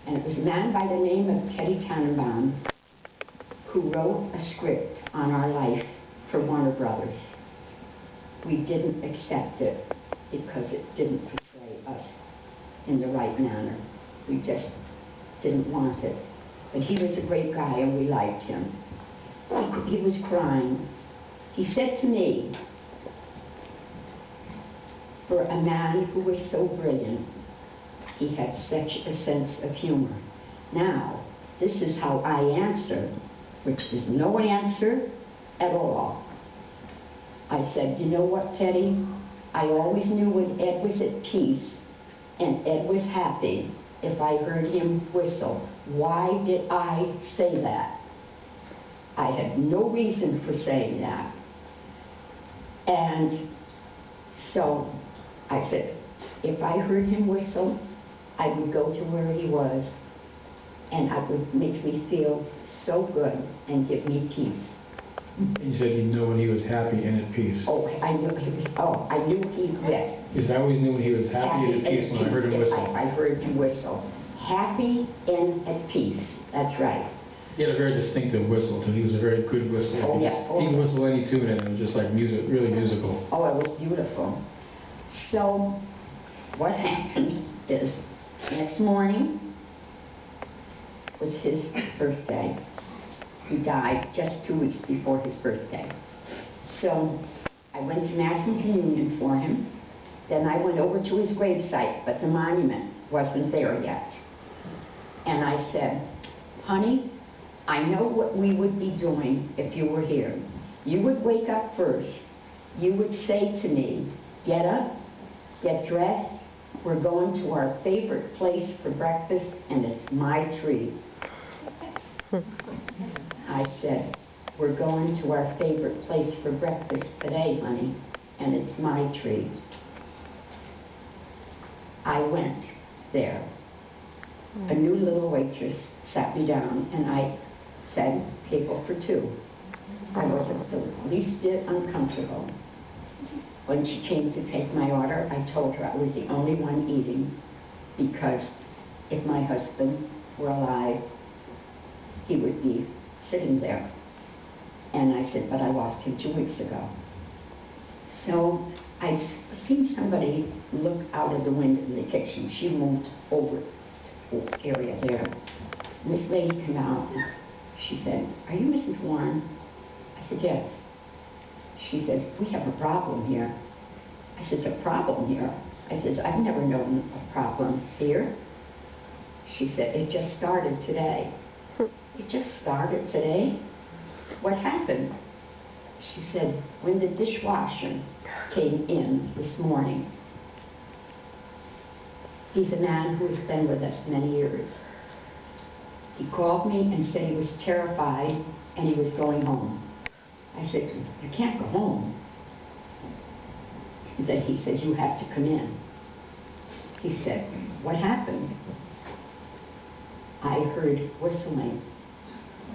And it was a man by the name of Teddy Tannenbaum who wrote a script on our life for Warner Brothers. We didn't accept it because it didn't portray us in the right manner. We just didn't want it. But he was a great guy and we liked him. He was crying. He said to me, for a man who was so brilliant, he had such a sense of humor. Now, this is how I answer, which is no answer at all. I said, you know what, Teddy? I always knew when Ed was at peace and Ed was happy if I heard him whistle. Why did I say that? I had no reason for saying that. And so I said, if I heard him whistle, I would go to where he was, and it would make me feel so good and give me peace. You said you knew when he was happy and at peace. Oh, I knew he was, I knew he, yes. You said I always knew when he was happy and at peace when I heard him whistle. I heard him whistle. Happy and at peace, that's right. He had a very distinctive whistle, too. He was a very good whistler. Oh, yeah. He could whistle any tune and it was just like music, really musical. Oh, it was beautiful. So, what happened is, next morning was his birthday. He died just 2 weeks before his birthday. So, I went to Mass and Communion for him. Then I went over to his gravesite, but the monument wasn't there yet. And I said, honey, I know what we would be doing if you were here. You would wake up first. You would say to me, get up, get dressed. We're going to our favorite place for breakfast, and it's my tree. I said, we're going to our favorite place for breakfast today, honey, and it's my tree. I went there. A new little waitress sat me down, and I said, table for two. I wasn't the least bit uncomfortable. When she came to take my order, I told her I was the only one eating, because if my husband were alive, he would be sitting there. And I said, but I lost him 2 weeks ago. So I seen somebody look out of the window in the kitchen. She moved over to the area there. And this lady came out. She said, are you Mrs. Warren? I said, yes. She says, we have a problem here. I says, a problem here? I says, I've never known a problem here. She said, it just started today. It just started today? What happened? She said, when the dishwasher came in this morning, he's a man who has been with us many years. He called me and said he was terrified and he was going home. I said, you can't go home. And then he said, you have to come in. He said, what happened? I heard whistling.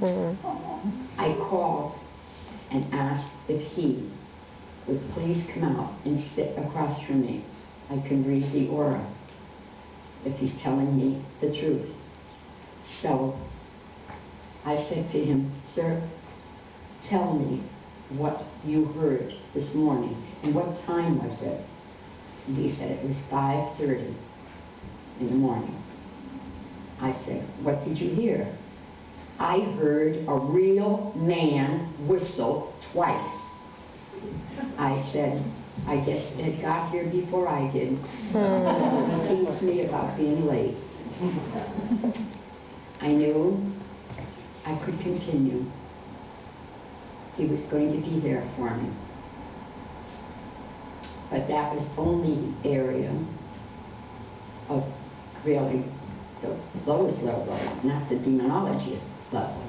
I called and asked if he would please come out and sit across from me. I can read the aura if he's telling me the truth. So I said to him, sir, tell me what you heard this morning, and what time was it? And he said it was 5:30 in the morning. I said, what did you hear? I heard a real man whistle twice. I said, I guess it got here before I did. He teased me about being late. I knew I could continue. He was going to be there for me. But that was only the area of really the lowest level, not the demonology level.